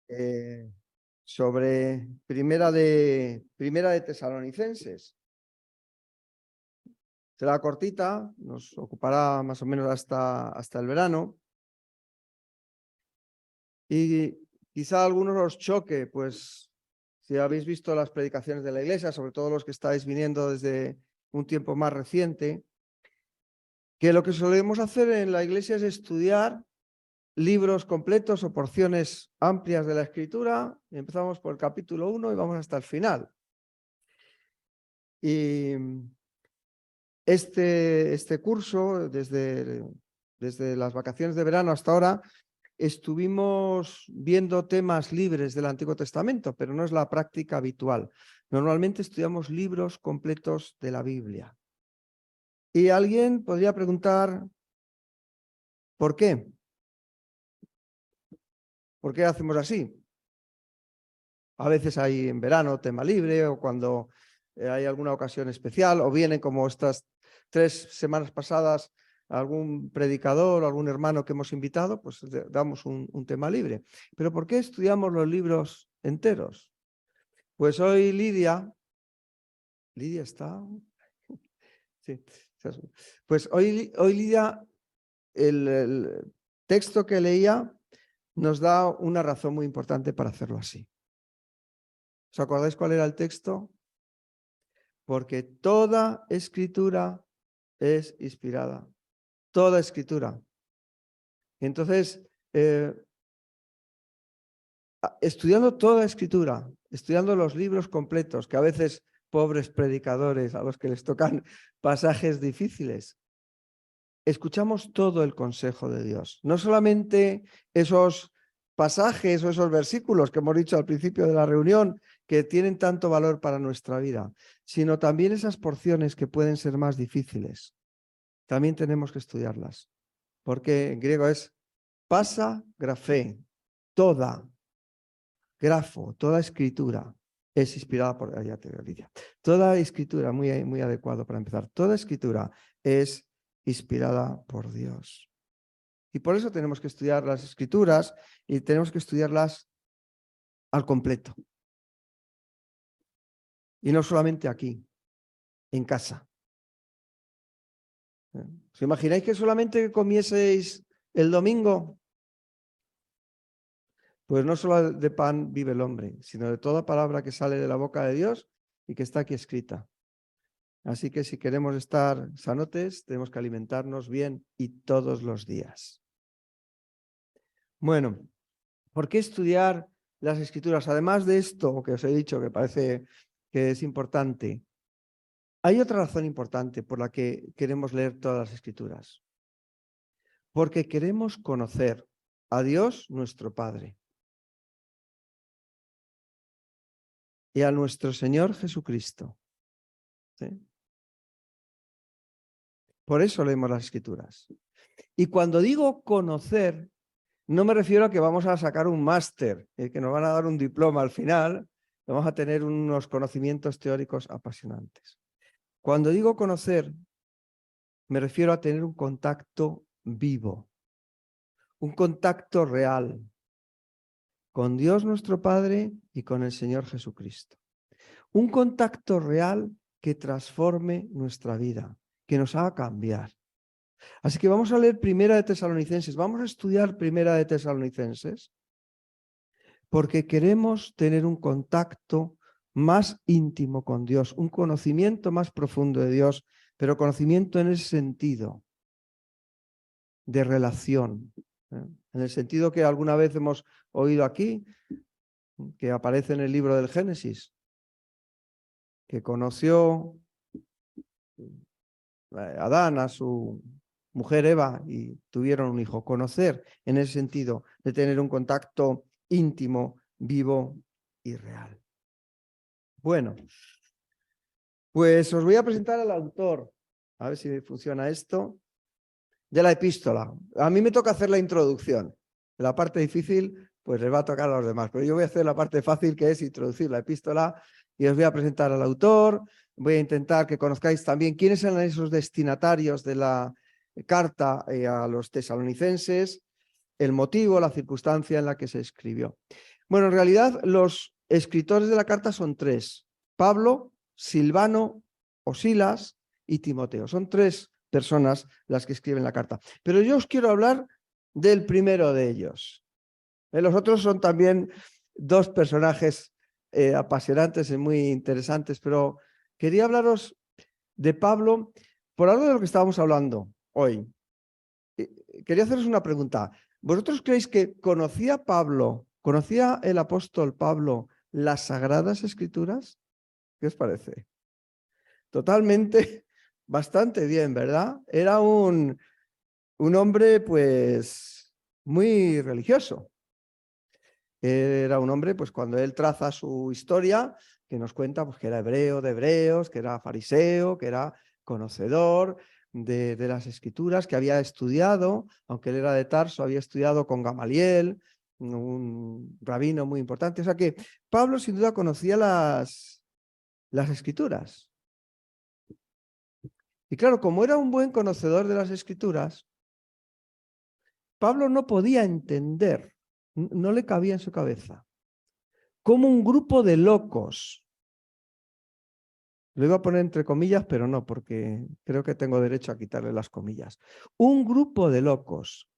eh, sobre Primera de Tesalonicenses. Será cortita, nos ocupará más o menos hasta el verano. Y quizá a algunos os choque, pues si habéis visto las predicaciones de la Iglesia, sobre todo los que estáis viniendo desde un tiempo más reciente, que lo que solemos hacer en la Iglesia es estudiar libros completos o porciones amplias de la Escritura. Empezamos por el capítulo 1 y vamos hasta el final. Y este curso, desde las vacaciones de verano hasta ahora, estuvimos viendo temas libres del Antiguo Testamento, pero no es la práctica habitual. Normalmente estudiamos libros completos de la Biblia. Y alguien podría preguntar, ¿por qué? ¿Por qué hacemos así? A veces hay en verano tema libre o cuando hay alguna ocasión especial o vienen como estas 3 semanas pasadas algún predicador o algún hermano que hemos invitado, pues damos un tema libre. Pero ¿por qué estudiamos los libros enteros? Pues hoy Lidia está... Sí. Pues hoy Lidia, el texto que leía nos da una razón muy importante para hacerlo así. ¿Os acordáis cuál era el texto? Porque toda escritura es inspirada. Toda escritura. Entonces, estudiando toda escritura, estudiando los libros completos, que a veces pobres predicadores a los que les tocan pasajes difíciles, escuchamos todo el consejo de Dios. No solamente esos pasajes o esos versículos que hemos dicho al principio de la reunión que tienen tanto valor para nuestra vida, sino también esas porciones que pueden ser más difíciles. También tenemos que estudiarlas, porque en griego es pasa grafé, toda escritura es inspirada por... Ya te veo, Lidia. Toda escritura, muy adecuado para empezar, toda escritura es inspirada por Dios. Y por eso tenemos que estudiar las escrituras y tenemos que estudiarlas al completo. Y no solamente aquí, en casa. ¿Os imagináis que solamente comieseis el domingo? Pues no solo de pan vive el hombre, sino de toda palabra que sale de la boca de Dios y que está aquí escrita. Así que si queremos estar sanotes, tenemos que alimentarnos bien y todos los días. Bueno, ¿por qué estudiar las escrituras? Además de esto que os he dicho, que parece que es importante, hay otra razón importante por la que queremos leer todas las escrituras. Porque queremos conocer a Dios nuestro Padre y a nuestro Señor Jesucristo. ¿Sí? Por eso leemos las escrituras. Y cuando digo conocer, no me refiero a que vamos a sacar un máster, que nos van a dar un diploma al final, vamos a tener unos conocimientos teóricos apasionantes. Cuando digo conocer, me refiero a tener un contacto vivo, un contacto real con Dios nuestro Padre y con el Señor Jesucristo. Un contacto real que transforme nuestra vida, que nos haga cambiar. Así que vamos a leer Primera de Tesalonicenses, vamos a estudiar Primera de Tesalonicenses, porque queremos tener un contacto más íntimo con Dios, un conocimiento más profundo de Dios, pero conocimiento en ese sentido de relación, en el sentido que alguna vez hemos oído aquí, que aparece en el libro del Génesis, que conoció Adán a su mujer Eva y tuvieron un hijo. Conocer en ese sentido de tener un contacto íntimo, vivo y real. Bueno, pues os voy a presentar al autor, a ver si funciona esto, de la epístola. A mí me toca hacer la introducción. La parte difícil, pues les va a tocar a los demás, pero yo voy a hacer la parte fácil, que es introducir la epístola, y os voy a presentar al autor. Voy a intentar que conozcáis también quiénes eran esos destinatarios de la carta a los tesalonicenses, el motivo, la circunstancia en la que se escribió. Bueno, en realidad los escritores de la carta son tres: Pablo, Silvano o Silas y Timoteo. Son tres personas las que escriben la carta. Pero yo os quiero hablar del primero de ellos. Los otros son también dos personajes apasionantes y muy interesantes, pero quería hablaros de Pablo por algo de lo que estábamos hablando hoy. Quería haceros una pregunta. ¿Vosotros creéis que conocía el apóstol Pablo las Sagradas Escrituras? ¿Qué os parece? Totalmente, bastante bien, ¿verdad? Era un hombre, pues, muy religioso. Era un hombre, pues cuando él traza su historia, que nos cuenta pues, que era hebreo de hebreos, que era fariseo, que era conocedor de las escrituras, que había estudiado, aunque él era de Tarso, había estudiado con Gamaliel, un rabino muy importante. O sea que Pablo sin duda conocía las escrituras. Y claro, como era un buen conocedor de las escrituras, Pablo no podía entender, no le cabía en su cabeza, cómo un grupo de locos, lo iba a poner entre comillas, pero no, porque creo que tengo derecho a quitarle las comillas, un grupo de locos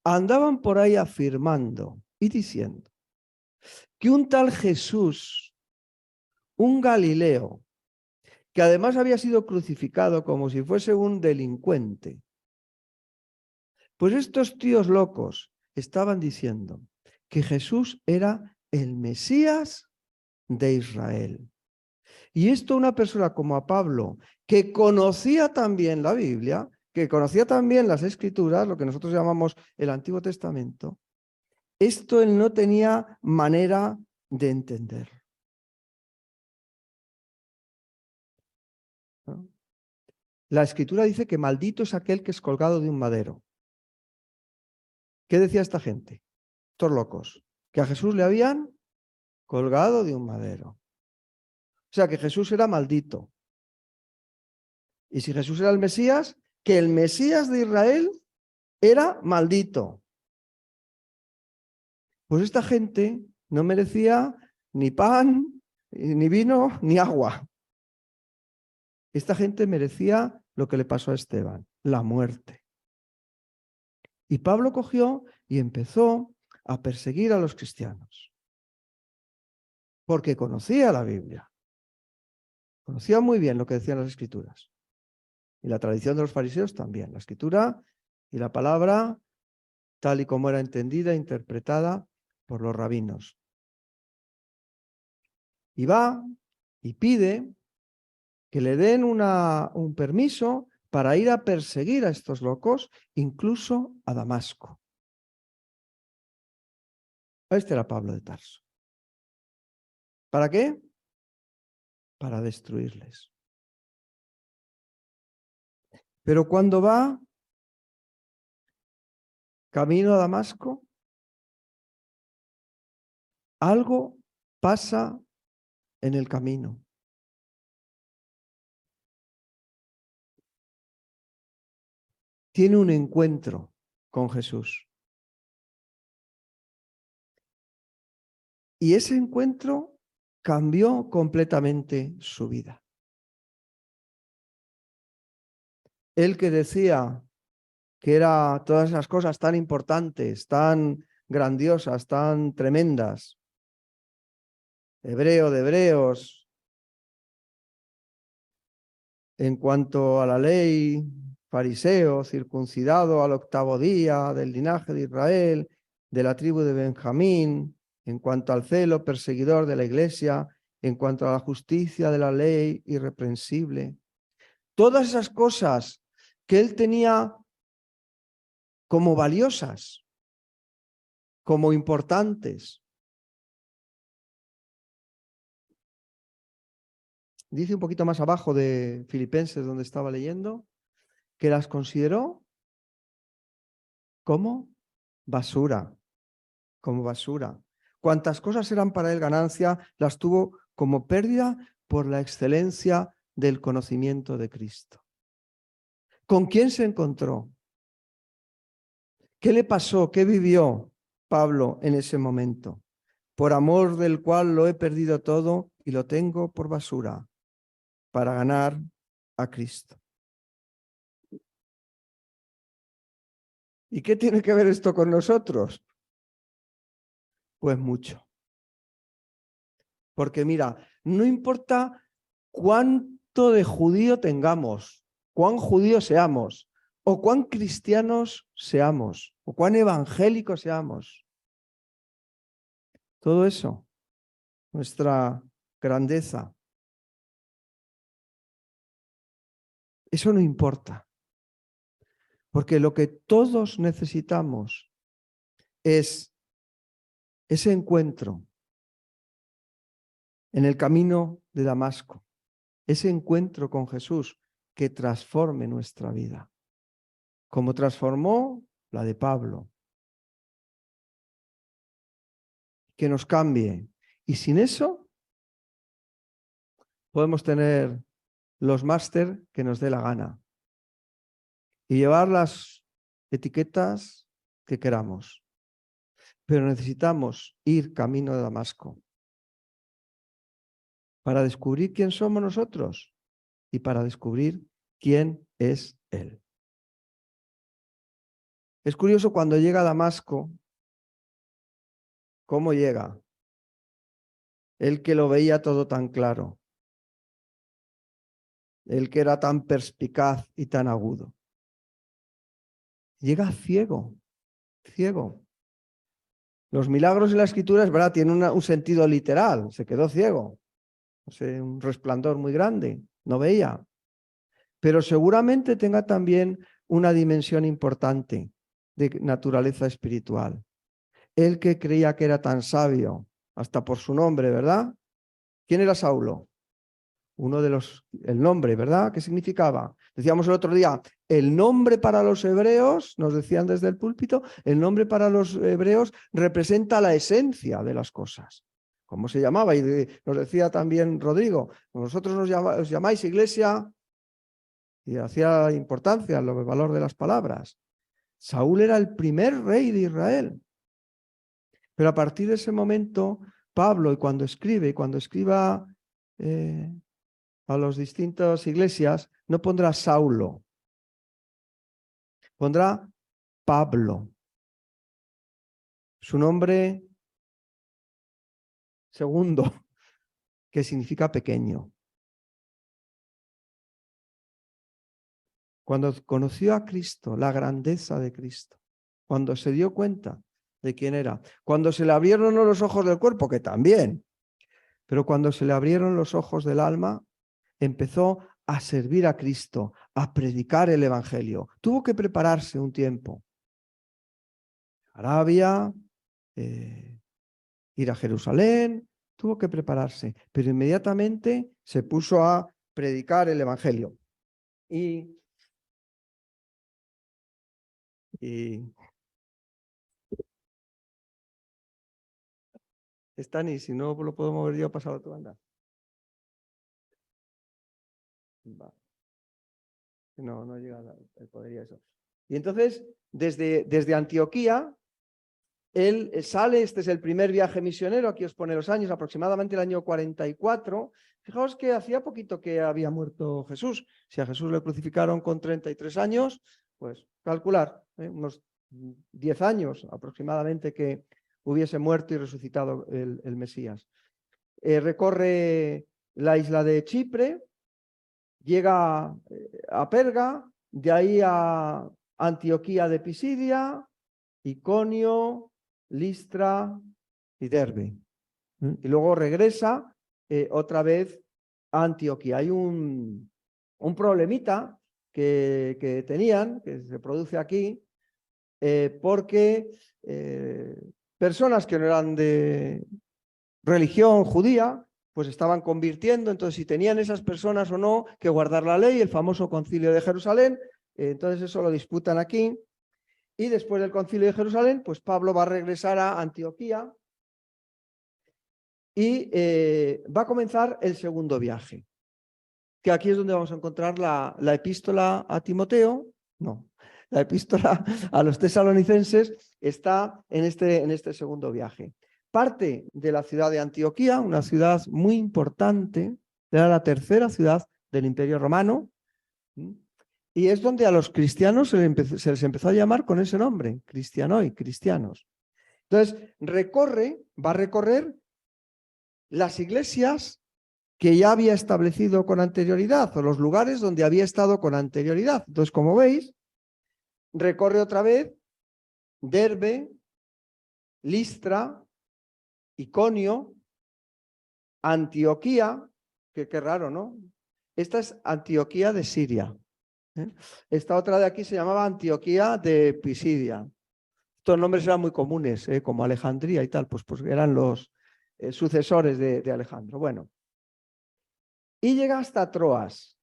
andaban por ahí afirmando y diciendo que un tal Jesús, un Galileo, que además había sido crucificado como si fuese un delincuente, pues estos tíos locos estaban diciendo que Jesús era el Mesías de Israel. Y esto una persona como a Pablo, que conocía también la Biblia, que conocía también las Escrituras, lo que nosotros llamamos el Antiguo Testamento, esto él no tenía manera de entender, ¿no? La Escritura dice que maldito es aquel que es colgado de un madero. ¿Qué decía esta gente? Estos locos, que a Jesús le habían colgado de un madero. O sea, que Jesús era maldito. Y si Jesús era el Mesías, que el Mesías de Israel era maldito. Pues esta gente no merecía ni pan, ni vino, ni agua. Esta gente merecía lo que le pasó a Esteban, la muerte. Y Pablo cogió y empezó a perseguir a los cristianos, porque conocía la Biblia, conocía muy bien lo que decían las Escrituras. Y la tradición de los fariseos también, la Escritura y la palabra tal y como era entendida e interpretada por los rabinos. Y va y pide que le den un permiso para ir a perseguir a estos locos, incluso a Damasco. Este era Pablo de Tarso. ¿Para qué? Para destruirles. Pero cuando va camino a Damasco, algo pasa en el camino. Tiene un encuentro con Jesús. Y ese encuentro cambió completamente su vida. Él que decía que era todas esas cosas tan importantes, tan grandiosas, tan tremendas, hebreo de hebreos, en cuanto a la ley, fariseo, circuncidado al 8º día, del linaje de Israel, de la tribu de Benjamín, en cuanto al celo, perseguidor de la iglesia, en cuanto a la justicia de la ley, irreprensible. Todas esas cosas que él tenía como valiosas, como importantes. Dice un poquito más abajo de Filipenses, donde estaba leyendo, que las consideró como basura, como basura. Cuantas cosas eran para él ganancia, las tuvo como pérdida por la excelencia del conocimiento de Cristo. ¿Con quién se encontró? ¿Qué le pasó? ¿Qué vivió Pablo en ese momento? por amor del cual lo he perdido todo y lo tengo por basura, para ganar a Cristo. ¿Y qué tiene que ver esto con nosotros? Pues mucho. Porque mira, no importa cuánto de judío tengamos, cuán judíos seamos, o cuán cristianos seamos, o cuán evangélicos seamos. Todo eso, nuestra grandeza, eso no importa. Porque lo que todos necesitamos es ese encuentro en el camino de Damasco, ese encuentro con Jesús que transforme nuestra vida, como transformó la de Pablo, que nos cambie. Y sin eso podemos tener los máster que nos dé la gana y llevar las etiquetas que queramos. Pero necesitamos ir camino de Damasco para descubrir quién somos nosotros y para descubrir quién es Él. Es curioso cuando llega a Damasco, cómo llega. Él que lo veía todo tan claro. Él que era tan perspicaz y tan agudo. Llega ciego, ciego. Los milagros en la Escritura, es verdad, tienen un sentido literal. Se quedó ciego. O sea, un resplandor muy grande. No veía. Pero seguramente tenga también una dimensión importante de naturaleza espiritual. Él que creía que era tan sabio, hasta por su nombre, ¿verdad? ¿Quién era Saulo? Uno de los, el nombre, ¿verdad? ¿Qué significaba? Decíamos el otro día, el nombre para los hebreos, nos decían desde el púlpito, el nombre para los hebreos representa la esencia de las cosas. ¿Cómo se llamaba? Y nos decía también Rodrigo, vosotros os llamáis iglesia, y hacía importancia el valor de las palabras. Saúl era el primer rey de Israel. Pero a partir de ese momento, Pablo, y cuando escriba a las distintas iglesias, no pondrá Saulo, pondrá Pablo. Su nombre segundo, que significa pequeño. Cuando conoció a Cristo, la grandeza de Cristo, cuando se dio cuenta de quién era, cuando se le abrieron los ojos del cuerpo, que también, pero cuando se le abrieron los ojos del alma, empezó a servir a Cristo, a predicar el Evangelio. Tuvo que prepararse un tiempo. Arabia, ir a Jerusalén, tuvo que prepararse, pero inmediatamente se puso a predicar el Evangelio. Y Stani, si no lo puedo mover yo, pasado tu anda. Va. No llega el poder y eso. Y entonces, desde Antioquía, él sale, este es el primer viaje misionero, aquí os pone los años, aproximadamente el año 44. Fijaos que hacía poquito que había muerto Jesús. Si a Jesús le crucificaron con 33 años, pues calcular, unos 10 años aproximadamente que hubiese muerto y resucitado el Mesías. Recorre la isla de Chipre, llega a Perga, de ahí a Antioquía de Pisidia, Iconio, Listra y Derbe. Y luego regresa otra vez a Antioquía. Hay un problemita que tenían, que se produce aquí, porque personas que no eran de religión judía, pues estaban convirtiendo, entonces si tenían esas personas o no que guardar la ley, el famoso concilio de Jerusalén, entonces eso lo disputan aquí. Y después del concilio de Jerusalén, pues Pablo va a regresar a Antioquía y va a comenzar el segundo viaje, que aquí es donde vamos a encontrar la epístola a Timoteo, no, la epístola a los tesalonicenses está en este segundo viaje. parte de la ciudad de Antioquía, una ciudad muy importante, era la tercera ciudad del Imperio Romano, y es donde a los cristianos se les empezó a llamar con ese nombre, cristianoi, cristianos. Entonces, va a recorrer las iglesias que ya había establecido con anterioridad, o los lugares donde había estado con anterioridad. Entonces, como veis, recorre otra vez Derbe, Listra, Iconio, Antioquía, que qué raro, ¿no? Esta es Antioquía de Siria. Esta otra de aquí se llamaba Antioquía de Pisidia. Estos nombres eran muy comunes, como Alejandría y tal, pues eran los sucesores de Alejandro. Bueno, y llega hasta Troas.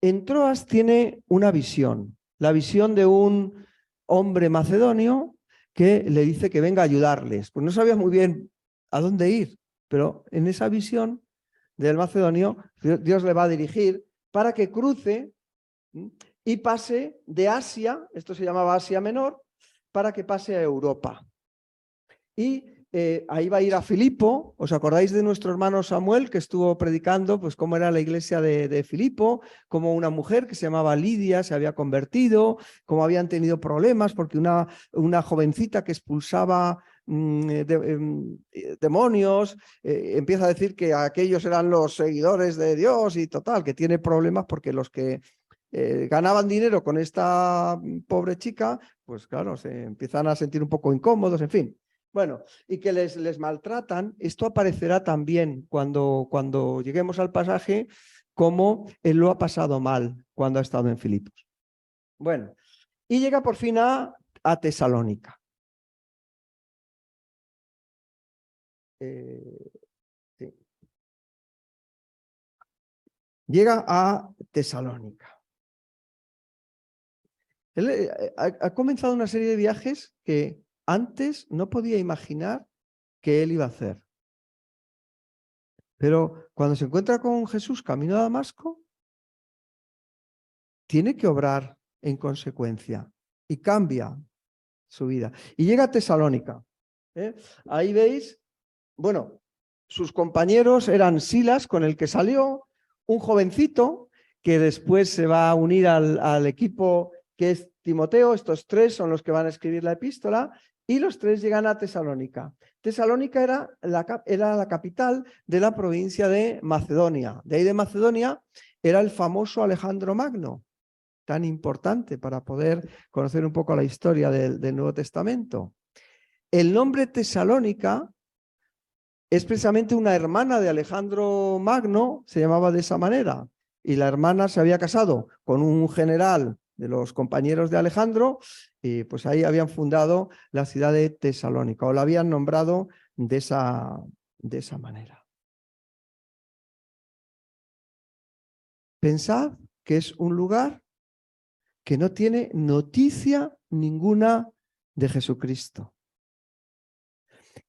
En Troas tiene una visión, la visión de un hombre macedonio que le dice que venga a ayudarles. Pues no sabía muy bien a dónde ir, pero en esa visión del macedonio, Dios le va a dirigir para que cruce y pase de Asia, esto se llamaba Asia Menor, para que pase a Europa. Y ahí va a ir a Filipo. ¿Os acordáis de nuestro hermano Samuel que estuvo predicando pues cómo era la iglesia de Filipo, cómo una mujer que se llamaba Lidia se había convertido, cómo habían tenido problemas porque una jovencita que expulsaba demonios empieza a decir que aquellos eran los seguidores de Dios y total, que tiene problemas porque los que ganaban dinero con esta pobre chica, pues claro, se empiezan a sentir un poco incómodos, en fin. Bueno, y que les maltratan. Esto aparecerá también cuando lleguemos al pasaje, como él lo ha pasado mal cuando ha estado en Filipos. Bueno, y llega por fin a Tesalónica. Sí. Llega a Tesalónica. Él ha comenzado una serie de viajes que antes no podía imaginar que él iba a hacer. Pero cuando se encuentra con Jesús camino a Damasco, tiene que obrar en consecuencia y cambia su vida. Y llega a Tesalónica. Ahí veis, bueno, sus compañeros eran Silas, con el que salió, un jovencito que después se va a unir al equipo que es Timoteo. Estos tres son los que van a escribir la epístola y los tres llegan a Tesalónica. Tesalónica era la capital de la provincia de Macedonia. De ahí de Macedonia era el famoso Alejandro Magno, tan importante para poder conocer un poco la historia del Nuevo Testamento. El nombre Tesalónica es precisamente una hermana de Alejandro Magno, se llamaba de esa manera, y la hermana se había casado con un general de los compañeros de Alejandro, y pues ahí habían fundado la ciudad de Tesalónica, o la habían nombrado de esa manera. Pensad que es un lugar que no tiene noticia ninguna de Jesucristo,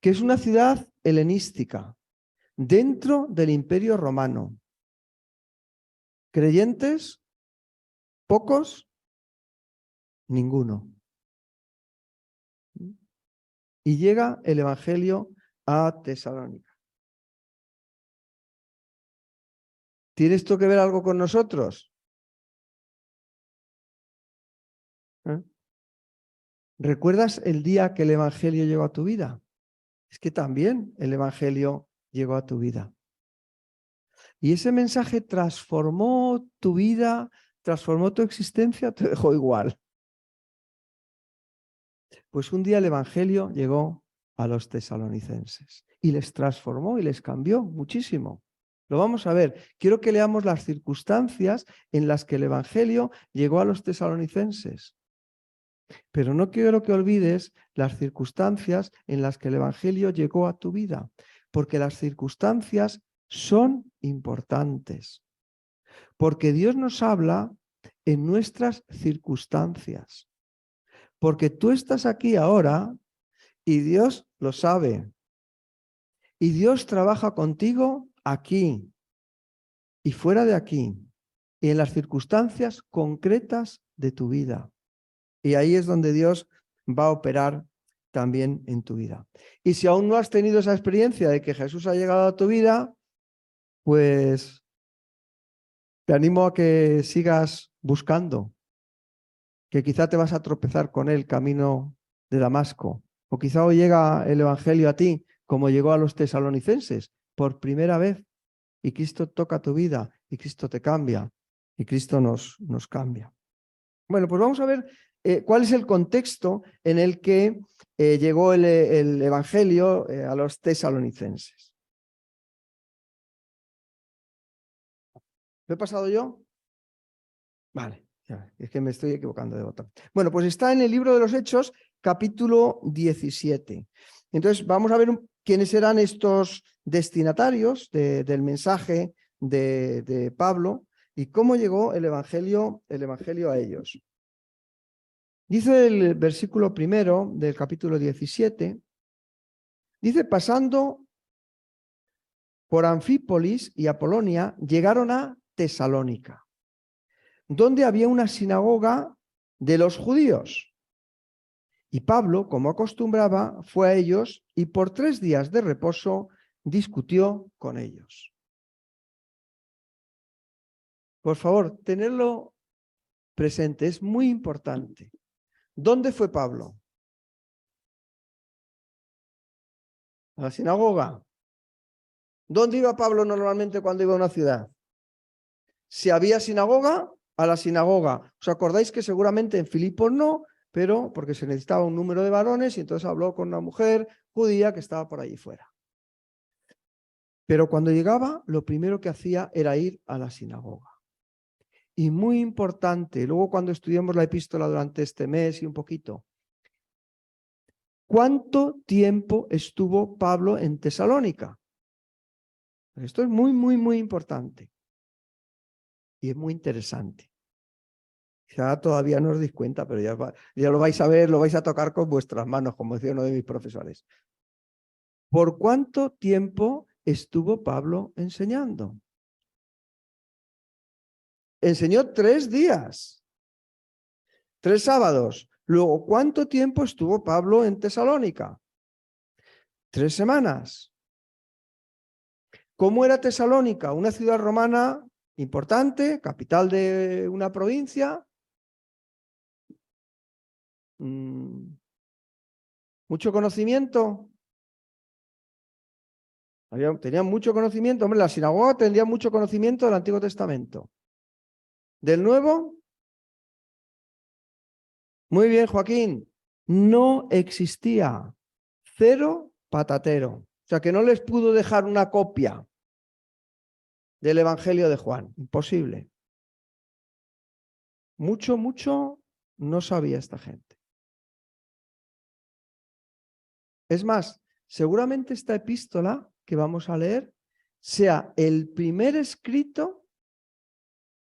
que es una ciudad helenística, dentro del Imperio Romano. ¿Creyentes? ¿Pocos? Ninguno. Y llega el Evangelio a Tesalónica. ¿Tiene esto que ver algo con nosotros? ¿Recuerdas el día que el Evangelio llegó a tu vida? Es que también el Evangelio llegó a tu vida. Y ese mensaje transformó tu vida, transformó tu existencia, te dejó igual. Pues un día el Evangelio llegó a los tesalonicenses y les transformó y les cambió muchísimo. Lo vamos a ver. Quiero que leamos las circunstancias en las que el Evangelio llegó a los tesalonicenses. Pero no quiero que olvides las circunstancias en las que el Evangelio llegó a tu vida, porque las circunstancias son importantes. Porque Dios nos habla en nuestras circunstancias. Porque tú estás aquí ahora y Dios lo sabe. Y Dios trabaja contigo aquí y fuera de aquí, y en las circunstancias concretas de tu vida. Y ahí es donde Dios va a operar también en tu vida. Y si aún no has tenido esa experiencia de que Jesús ha llegado a tu vida, pues te animo a que sigas buscando, que quizá te vas a tropezar con él camino de Damasco, o quizá hoy llega el Evangelio a ti como llegó a los tesalonicenses por primera vez, y Cristo toca tu vida, y Cristo te cambia, y Cristo nos cambia. Bueno, pues vamos a ver cuál es el contexto en el que llegó el Evangelio a los tesalonicenses. ¿Lo he pasado yo? Vale, es que me estoy equivocando de botón. Bueno, pues está en el libro de los Hechos, capítulo 17. Entonces, vamos a ver quiénes eran estos destinatarios del mensaje de Pablo y cómo llegó el Evangelio a ellos. Dice el versículo 1 del capítulo 17, dice, pasando por Anfípolis y Apolonia, llegaron a Tesalónica, donde había una sinagoga de los judíos. Y Pablo, como acostumbraba, fue a ellos y por 3 días de reposo discutió con ellos. Por favor, tenerlo presente, es muy importante. ¿Dónde fue Pablo? A la sinagoga. ¿Dónde iba Pablo normalmente cuando iba a una ciudad? Si había sinagoga, a la sinagoga. ¿Os acordáis que seguramente en Filipos no, pero porque se necesitaba un número de varones y entonces habló con una mujer judía que estaba por allí fuera? Pero cuando llegaba, lo primero que hacía era ir a la sinagoga. Y muy importante, luego cuando estudiamos la epístola durante este mes y un poquito, ¿cuánto tiempo estuvo Pablo en Tesalónica? Esto es muy, muy, muy importante. Y es muy interesante. Ya todavía no os dais cuenta, pero ya lo vais a ver, lo vais a tocar con vuestras manos, como decía uno de mis profesores. ¿Por cuánto tiempo estuvo Pablo enseñando? Enseñó 3 días, 3 sábados. Luego, ¿cuánto tiempo estuvo Pablo en Tesalónica? 3 semanas. ¿Cómo era Tesalónica? Una ciudad romana importante, capital de una provincia. Mucho conocimiento. Tenían mucho conocimiento. Hombre, la sinagoga tendría mucho conocimiento del Antiguo Testamento. ¿Del Nuevo? Muy bien, Joaquín. No existía. 0 patatero. O sea, que no les pudo dejar una copia del Evangelio de Juan. Imposible. Mucho, mucho no sabía esta gente. Es más, seguramente esta epístola que vamos a leer sea el primer escrito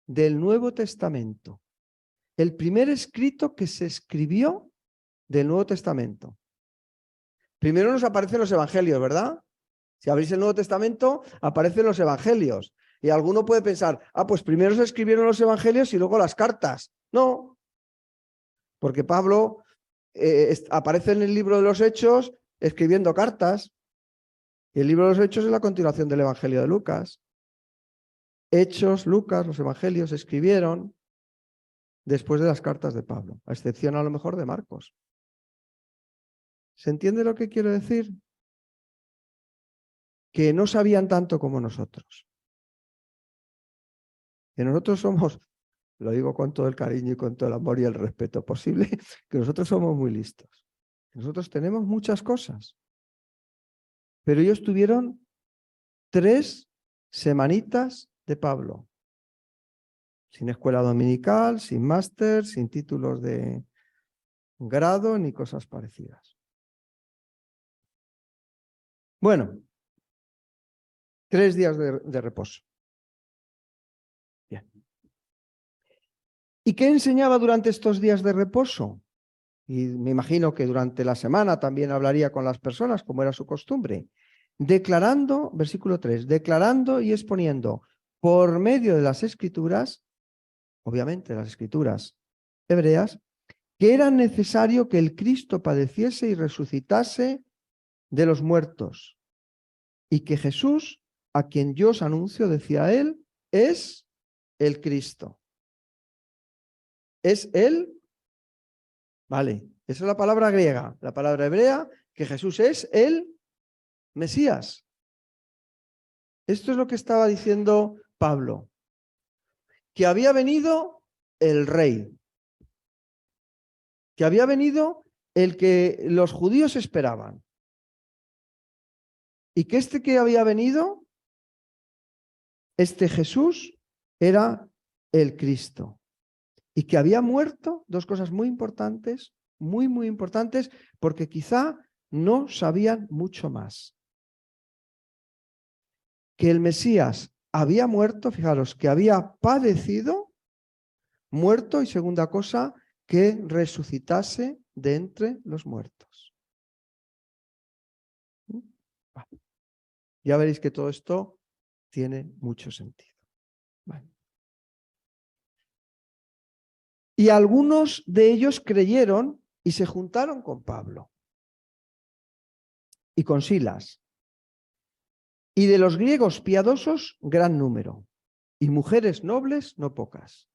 del Nuevo Testamento. El primer escrito que se escribió del Nuevo Testamento. Primero nos aparecen los evangelios, ¿verdad? Si abrís el Nuevo Testamento, aparecen los evangelios. Y alguno puede pensar, pues primero se escribieron los evangelios y luego las cartas. No, porque Pablo aparece en el libro de los Hechos escribiendo cartas. Y el libro de los Hechos es la continuación del Evangelio de Lucas. Hechos, Lucas, los evangelios se escribieron después de las cartas de Pablo, a excepción a lo mejor de Marcos. ¿Se entiende lo que quiero decir? Que no sabían tanto como nosotros. Que nosotros somos, lo digo con todo el cariño y con todo el amor y el respeto posible, que nosotros somos muy listos. Nosotros tenemos muchas cosas. Pero ellos tuvieron 3 semanitas de Pablo. Sin escuela dominical, sin máster, sin títulos de grado ni cosas parecidas. Bueno, 3 días de reposo. Bien. ¿Y qué enseñaba durante estos días de reposo? Y me imagino que durante la semana también hablaría con las personas, como era su costumbre. Declarando, versículo 3, declarando y exponiendo por medio de las escrituras, obviamente las escrituras hebreas, que era necesario que el Cristo padeciese y resucitase de los muertos, y que Jesús, a quien yo os anuncio, decía él, es el Cristo. ¿Es él? Vale, esa es la palabra griega. La palabra hebrea, que Jesús es el Mesías. Esto es lo que estaba diciendo Pablo, que había venido el rey, que había venido el que los judíos esperaban, y que este que había venido, este Jesús, era el Cristo, y que había muerto, dos cosas muy importantes, muy, muy importantes, porque quizá no sabían mucho más. Que el Mesías había muerto, fijaros, que había padecido, muerto, y segunda cosa, que resucitase de entre los muertos. Ya veréis que todo esto tiene mucho sentido. Vale. Y algunos de ellos creyeron y se juntaron con Pablo y con Silas. Y de los griegos piadosos, gran número, y mujeres nobles, no pocas.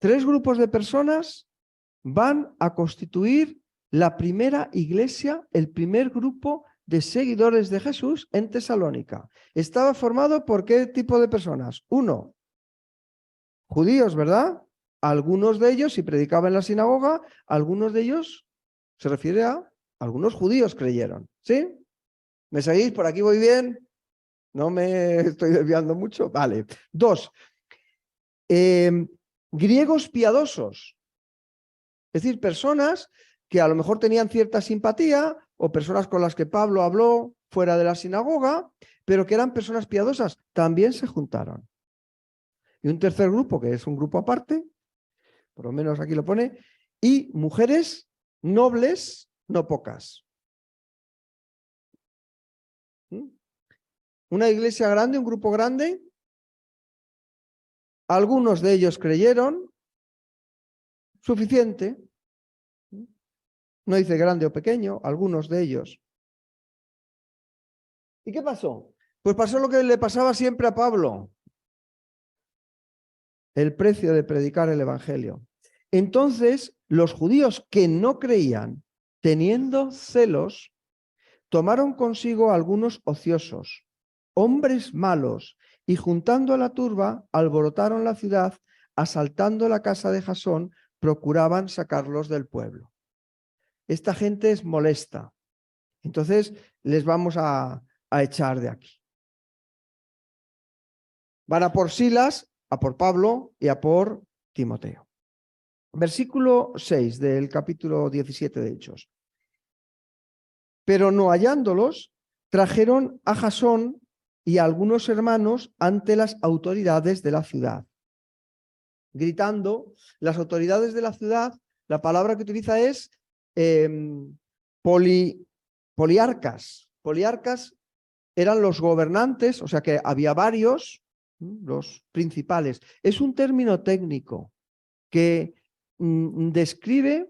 3 grupos de personas van a constituir la primera iglesia, el primer grupo de seguidores de Jesús en Tesalónica. Estaba formado por ¿qué tipo de personas? 1, judíos, ¿verdad? Algunos de ellos, si predicaba en la sinagoga, algunos de ellos, se refiere a algunos judíos creyeron. ¿Sí? ¿Me seguís? ¿Por aquí voy bien? ¿No me estoy desviando mucho? Vale. 2, griegos piadosos. Es decir, personas que a lo mejor tenían cierta simpatía o personas con las que Pablo habló fuera de la sinagoga, pero que eran personas piadosas, también se juntaron. Y un tercer grupo, que es un grupo aparte, por lo menos aquí lo pone, y mujeres nobles, no pocas. Una iglesia grande, un grupo grande, algunos de ellos creyeron, suficiente. No dice grande o pequeño, algunos de ellos. ¿Y qué pasó? Pues pasó lo que le pasaba siempre a Pablo. El precio de predicar el evangelio. Entonces, los judíos que no creían, teniendo celos, tomaron consigo a algunos ociosos, hombres malos, y juntando a la turba, alborotaron la ciudad, asaltando la casa de Jasón, procuraban sacarlos del pueblo. Esta gente es molesta. Entonces, les vamos a echar de aquí. Van a por Silas, a por Pablo y a por Timoteo. Versículo 6 del capítulo 17 de Hechos. Pero no hallándolos, trajeron a Jasón y a algunos hermanos ante las autoridades de la ciudad. Gritando, las autoridades de la ciudad, la palabra que utiliza es poliarcas. Poliarcas eran los gobernantes, o sea que había varios, los principales. Es un término técnico que describe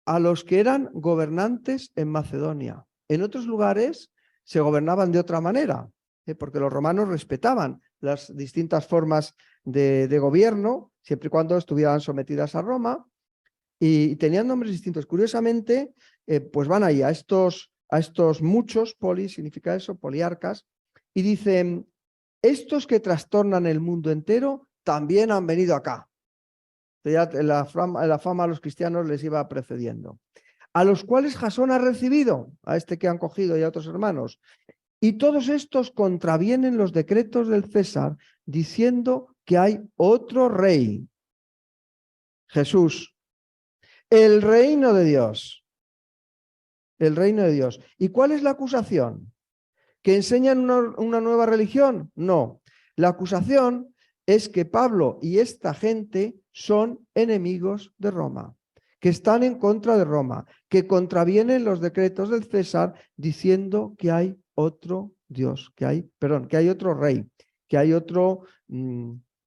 a los que eran gobernantes en Macedonia. En otros lugares se gobernaban de otra manera, porque los romanos respetaban las distintas formas de gobierno, siempre y cuando estuvieran sometidas a Roma, y tenían nombres distintos. Curiosamente, pues van ahí a estos muchos, poli significa eso, poliarcas, y dicen, estos que trastornan el mundo entero también han venido acá. Ya la fama a los cristianos les iba precediendo. A los cuales Jasón ha recibido, a este que han cogido y a otros hermanos. Y todos estos contravienen los decretos del César, diciendo que hay otro rey, Jesús, el reino de Dios. El reino de Dios. ¿Y cuál es la acusación? ¿Que enseñan una nueva religión? No. La acusación es que Pablo y esta gente son enemigos de Roma, que están en contra de Roma, que contravienen los decretos del César diciendo que hay otro Dios, que hay otro rey, que hay otro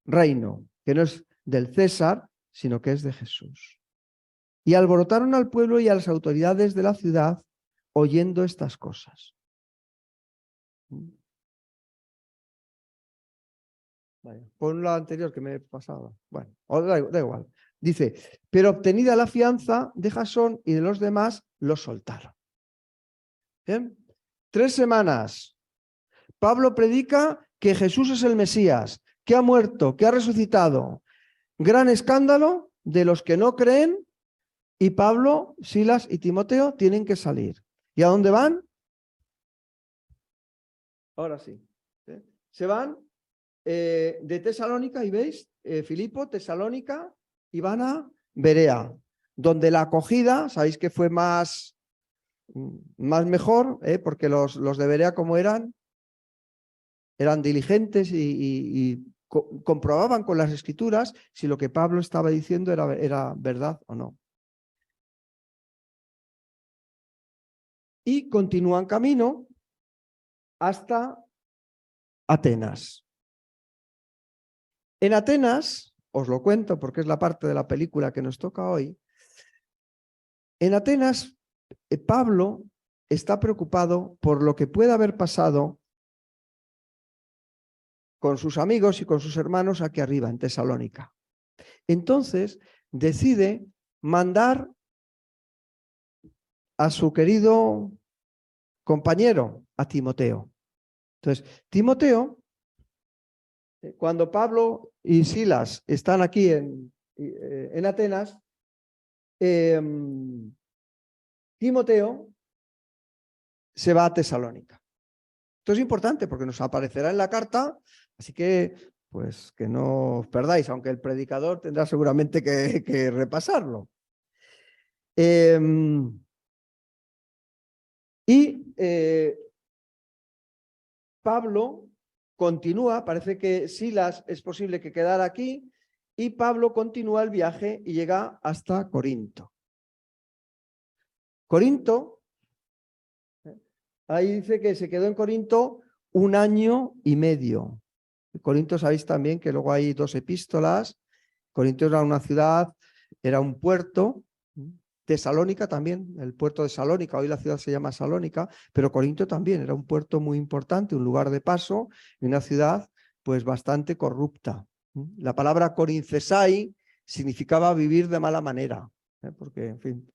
reino, que no es del César, sino que es de Jesús. Y alborotaron al pueblo y a las autoridades de la ciudad oyendo estas cosas. Vale, pon la anterior que me he pasado. Bueno, da igual. Dice, pero obtenida la fianza de Jasón y de los demás, los soltaron. ¿Bien? 3 semanas. Pablo predica que Jesús es el Mesías, que ha muerto, que ha resucitado. Gran escándalo de los que no creen, y Pablo, Silas y Timoteo tienen que salir. ¿Y a dónde van? Ahora sí. Se van de Tesalónica, y veis, Filipo, Tesalónica, y van a Berea, donde la acogida, sabéis que fue más mejor, porque los de Berea, como eran diligentes y comprobaban con las escrituras si lo que Pablo estaba diciendo era verdad o no. Y continúan camino hasta Atenas. En Atenas, os lo cuento porque es la parte de la película que nos toca hoy, en Atenas Pablo está preocupado por lo que puede haber pasado con sus amigos y con sus hermanos aquí arriba, en Tesalónica. Entonces decide mandar a su querido compañero, a Timoteo. Entonces, Timoteo, cuando Pablo y Silas están aquí en Atenas, Timoteo se va a Tesalónica. Esto es importante porque nos aparecerá en la carta, así que pues que no os perdáis, aunque el predicador tendrá seguramente que repasarlo. Pablo continúa, parece que Silas es posible que quedara aquí, y Pablo continúa el viaje y llega hasta Corinto. Corinto, ahí dice que se quedó en Corinto 1 año y medio. Corinto, sabéis también que luego hay 2 epístolas. Corinto era una ciudad, era un puerto. Tesalónica también, el puerto de Salónica, hoy la ciudad se llama Salónica, pero Corinto también era un puerto muy importante, un lugar de paso y una ciudad pues bastante corrupta. La palabra corincesai significaba vivir de mala manera, porque en fin,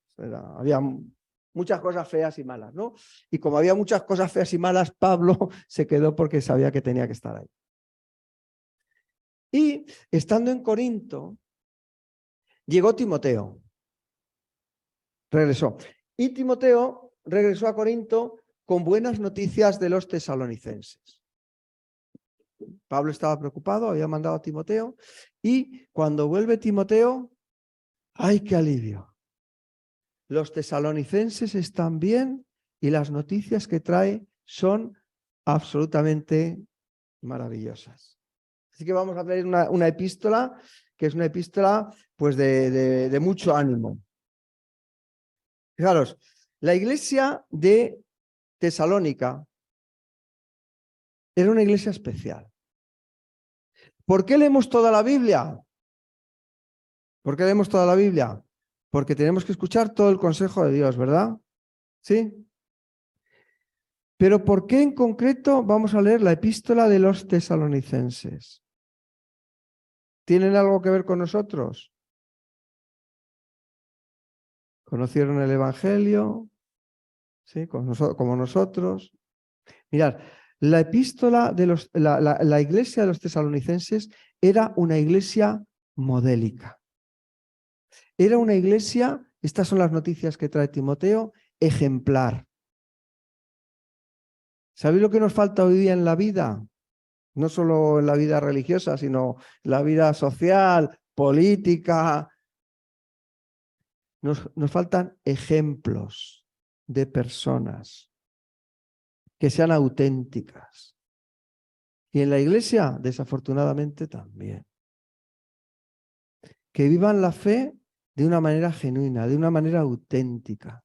había muchas cosas feas y malas, ¿no? Y como había muchas cosas feas y malas, Pablo se quedó porque sabía que tenía que estar ahí. Y estando en Corinto, llegó Timoteo. Regresó. Y Timoteo regresó a Corinto con buenas noticias de los tesalonicenses. Pablo estaba preocupado, había mandado a Timoteo, y cuando vuelve Timoteo, ¡ay, qué alivio! Los tesalonicenses están bien y las noticias que trae son absolutamente maravillosas. Así que vamos a leer una epístola, que es una epístola pues de mucho ánimo. Fijaros, la iglesia de Tesalónica era una iglesia especial. ¿Por qué leemos toda la Biblia? ¿Por qué leemos toda la Biblia? Porque tenemos que escuchar todo el consejo de Dios, ¿verdad? ¿Sí? Pero ¿por qué en concreto vamos a leer la epístola de los tesalonicenses? ¿Tienen algo que ver con nosotros? ¿Conocieron el Evangelio? ¿Sí? Como nosotros. Mirad, la epístola de la iglesia de los tesalonicenses era una iglesia modélica. Era una iglesia, estas son las noticias que trae Timoteo, ejemplar. ¿Sabéis lo que nos falta hoy día en la vida? No solo en la vida religiosa, sino en la vida social, política. Nos faltan ejemplos de personas que sean auténticas. Y en la iglesia, desafortunadamente, también. Que vivan la fe de una manera genuina, de una manera auténtica.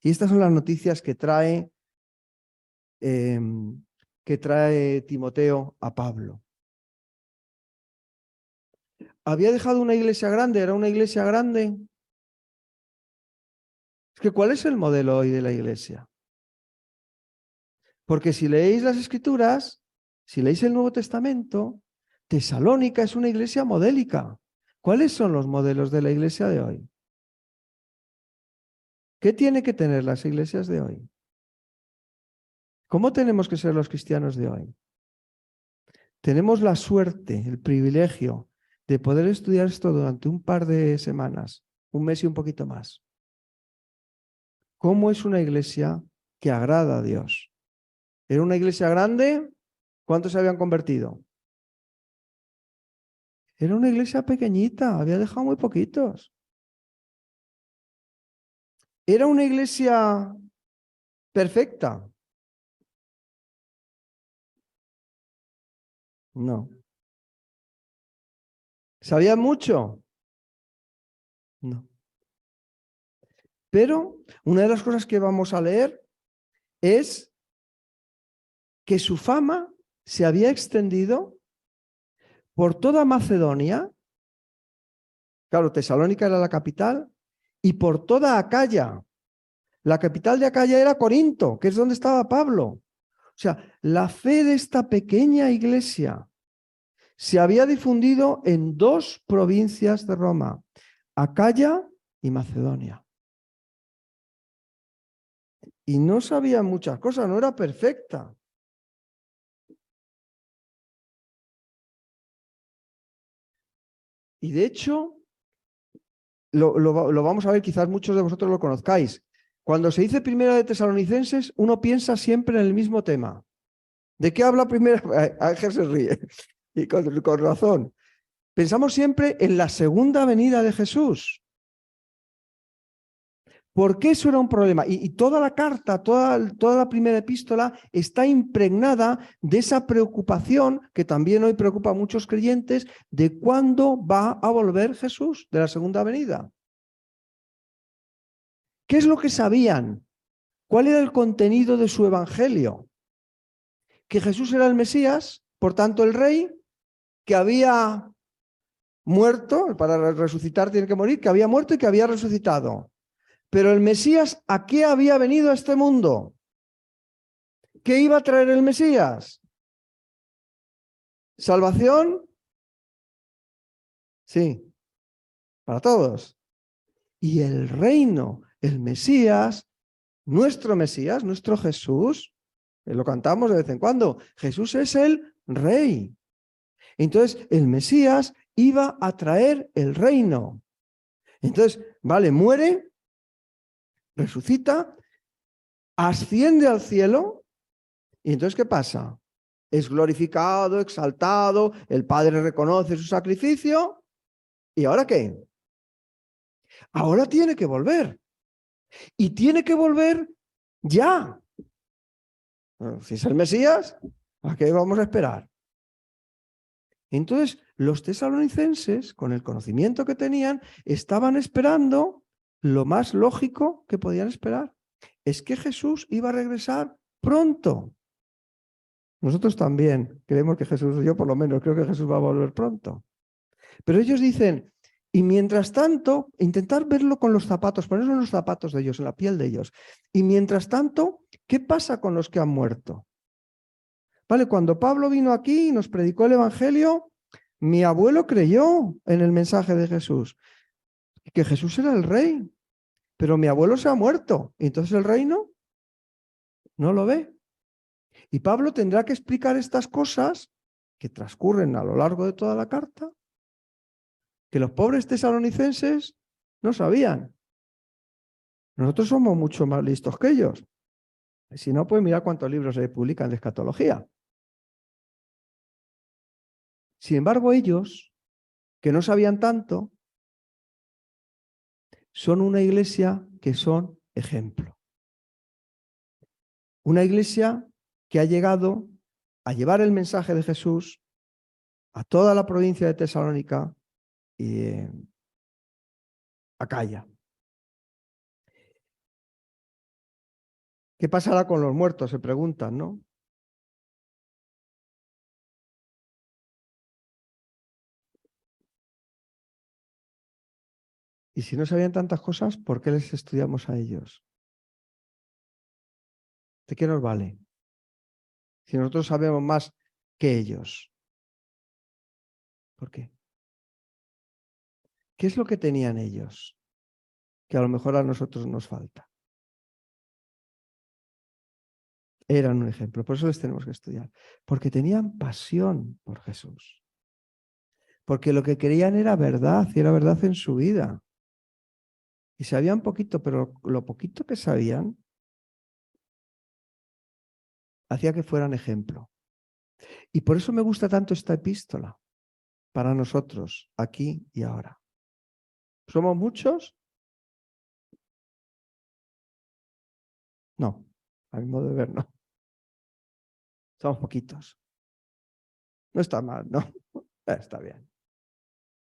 Y estas son las noticias que trae Timoteo a Pablo. ¿Había dejado una iglesia grande? ¿Era una iglesia grande? Es que ¿cuál es el modelo hoy de la iglesia? Porque si leéis las Escrituras, si leéis el Nuevo Testamento, Tesalónica es una iglesia modélica. ¿Cuáles son los modelos de la iglesia de hoy? ¿Qué tiene que tener las iglesias de hoy? ¿Cómo tenemos que ser los cristianos de hoy? Tenemos la suerte, el privilegio de poder estudiar esto durante un par de semanas, un mes y un poquito más. ¿Cómo es una iglesia que agrada a Dios? ¿Era una iglesia grande? ¿Cuántos se habían convertido? Era una iglesia pequeñita, había dejado muy poquitos. ¿Era una iglesia perfecta? No. ¿Sabía mucho? No. Pero una de las cosas que vamos a leer es que su fama se había extendido por toda Macedonia, claro, Tesalónica era la capital, y por toda Acaya. La capital de Acaya era Corinto, que es donde estaba Pablo. O sea, la fe de esta pequeña iglesia se había difundido en 2 provincias de Roma, Acaya y Macedonia. Y no sabía muchas cosas, no era perfecta. Y de hecho, lo vamos a ver, quizás muchos de vosotros lo conozcáis. Cuando se dice Primera de Tesalonicenses, uno piensa siempre en el mismo tema. ¿De qué habla Primera? Ángel se ríe, y con razón. Pensamos siempre en la segunda venida de Jesús. ¿Por qué eso era un problema? Y toda la carta, toda la primera epístola está impregnada de esa preocupación que también hoy preocupa a muchos creyentes de cuándo va a volver Jesús de la segunda venida. ¿Qué es lo que sabían? ¿Cuál era el contenido de su evangelio? Que Jesús era el Mesías, por tanto el rey, que había muerto, para resucitar tiene que morir, que había muerto y que había resucitado. Pero el Mesías, ¿a qué había venido a este mundo? ¿Qué iba a traer el Mesías? ¿Salvación? Sí, para todos. Y el reino, el Mesías, nuestro Jesús, lo cantamos de vez en cuando, Jesús es el rey. Entonces, el Mesías iba a traer el reino. Entonces, vale, muere, resucita, asciende al cielo, y entonces, ¿qué pasa? Es glorificado, exaltado, el Padre reconoce su sacrificio, ¿y ahora qué? Ahora tiene que volver. Y tiene que volver ya. Bueno, si es el Mesías, ¿a qué vamos a esperar? Entonces, los tesalonicenses, con el conocimiento que tenían, estaban esperando lo más lógico que podían esperar. Es que Jesús iba a regresar pronto. Nosotros también creemos que Jesús, yo por lo menos creo que Jesús va a volver pronto. Pero ellos dicen, y mientras tanto, intentar verlo con los zapatos, ponerlo en los zapatos de ellos, en la piel de ellos. Y mientras tanto, ¿qué pasa con los que han muerto? Vale, cuando Pablo vino aquí y nos predicó el Evangelio, mi abuelo creyó en el mensaje de Jesús, que Jesús era el rey, pero mi abuelo se ha muerto, y entonces el reino no lo ve. Y Pablo tendrá que explicar estas cosas que transcurren a lo largo de toda la carta, que los pobres tesalonicenses no sabían. Nosotros somos mucho más listos que ellos. Si no, pues mira cuántos libros se publican de escatología. Sin embargo, ellos, que no sabían tanto, son una iglesia que son ejemplo. Una iglesia que ha llegado a llevar el mensaje de Jesús a toda la provincia de Tesalónica y Acaya. ¿Qué pasará con los muertos? Se preguntan, ¿no? Y si no sabían tantas cosas, ¿por qué les estudiamos a ellos? ¿De qué nos vale? Si nosotros sabemos más que ellos. ¿Por qué? ¿Qué es lo que tenían ellos? Que a lo mejor a nosotros nos falta. Eran un ejemplo, por eso les tenemos que estudiar. Porque tenían pasión por Jesús. Porque lo que querían era verdad, y era verdad en su vida. Y sabían poquito, pero lo poquito que sabían hacía que fueran ejemplo. Y por eso me gusta tanto esta epístola para nosotros, aquí y ahora. ¿Somos muchos? No, a mi modo de ver, no. Somos poquitos. No está mal, ¿no? Está bien.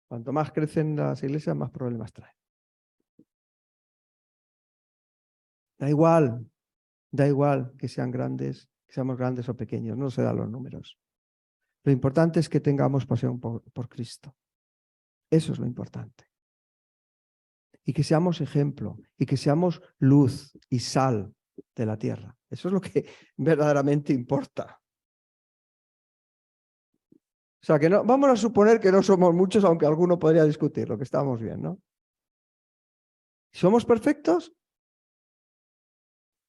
Cuanto más crecen las iglesias, más problemas traen. Da igual que sean grandes, que seamos grandes o pequeños, no se dan los números. Lo importante es que tengamos pasión por Cristo. Eso es lo importante. Y que seamos ejemplo, y que seamos luz y sal de la tierra. Eso es lo que verdaderamente importa. O sea, que no, vamos a suponer que no somos muchos, aunque alguno podría discutir, lo que estamos bien, ¿no? ¿Somos perfectos?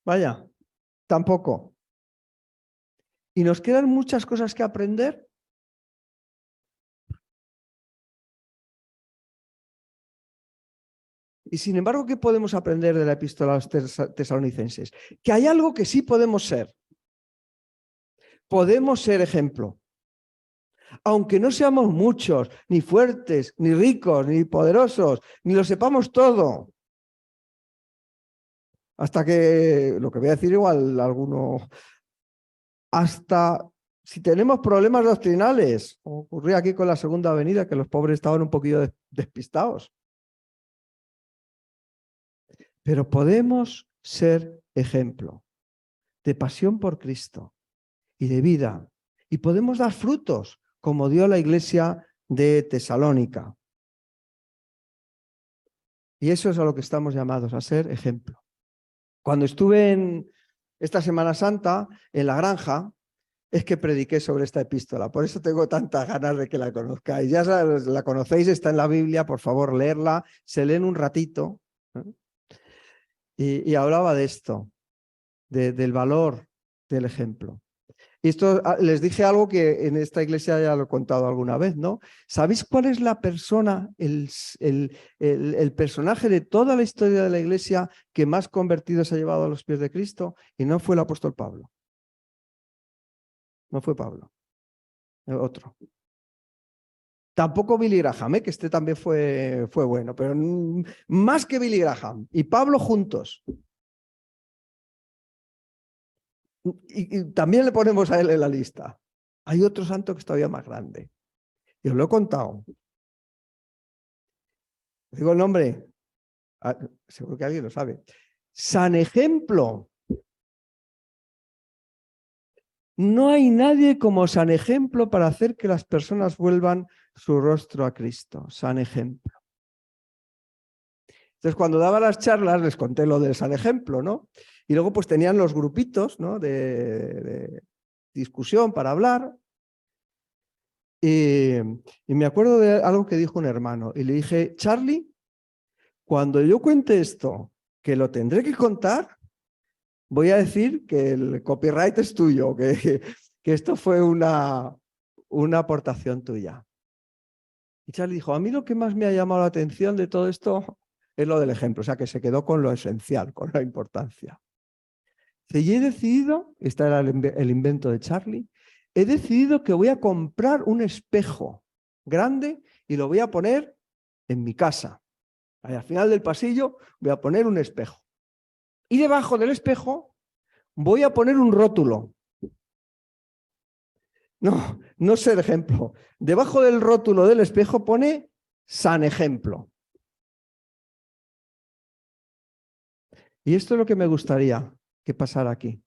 Vaya, tampoco. ¿Y nos quedan muchas cosas que aprender? Y sin embargo, ¿qué podemos aprender de la epístola a los tesalonicenses? Que hay algo que sí podemos ser. Podemos ser ejemplo. Aunque no seamos muchos, ni fuertes, ni ricos, ni poderosos, ni lo sepamos todo. Hasta que, lo que voy a decir igual alguno, hasta si tenemos problemas doctrinales, ocurría aquí con la Segunda Avenida, que los pobres estaban un poquillo despistados. Pero podemos ser ejemplo de pasión por Cristo y de vida. Y podemos dar frutos, como dio la iglesia de Tesalónica. Y eso es a lo que estamos llamados, a ser ejemplo. Cuando estuve en esta Semana Santa, en la granja, es que prediqué sobre esta epístola. Por eso tengo tantas ganas de que la conozcáis. Ya la conocéis, está en la Biblia, por favor, leerla. Se leen un ratito. Y hablaba de esto, del valor del ejemplo. Y esto les dije algo que en esta iglesia ya lo he contado alguna vez, ¿no? ¿Sabéis cuál es la persona, el personaje de toda la historia de la iglesia que más convertidos ha llevado a los pies de Cristo? Y no fue el apóstol Pablo. No fue Pablo. Otro. Tampoco Billy Graham, que este también fue bueno, pero más que Billy Graham y Pablo juntos. Y también le ponemos a él en la lista. Hay otro santo que es todavía más grande. Y os lo he contado. Digo el nombre. Seguro que alguien lo sabe. San Ejemplo. No hay nadie como San Ejemplo para hacer que las personas vuelvan su rostro a Cristo. San Ejemplo. Entonces, cuando daba las charlas, les conté lo del San Ejemplo, ¿no? Y luego, pues tenían los grupitos, ¿no? de discusión para hablar. Y me acuerdo de algo que dijo un hermano. Y le dije, Charlie, cuando yo cuente esto, que lo tendré que contar, voy a decir que el copyright es tuyo, que esto fue una aportación tuya. Y Charlie dijo, a mí lo que más me ha llamado la atención de todo esto es lo del ejemplo, o sea, que se quedó con lo esencial, con la importancia. Y he decidido, este era el invento de Charlie, he decidido que voy a comprar un espejo grande y lo voy a poner en mi casa. Ahí, al final del pasillo voy a poner un espejo. Y debajo del espejo voy a poner un rótulo. No ser ejemplo. Debajo del rótulo del espejo pone San Ejemplo. Y esto es lo que me gustaría que pasara aquí.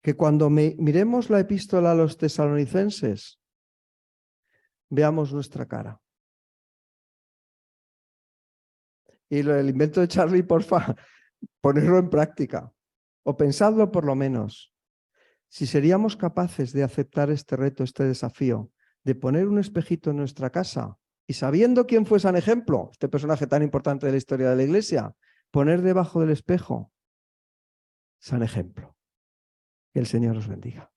Que cuando miremos la epístola a los tesalonicenses, veamos nuestra cara. Y el invento de Charlie, porfa, ponerlo en práctica. O pensadlo por lo menos. Si seríamos capaces de aceptar este reto, este desafío, de poner un espejito en nuestra casa y sabiendo quién fue San Ejemplo, este personaje tan importante de la historia de la Iglesia, poner debajo del espejo San Ejemplo. Que el Señor os bendiga.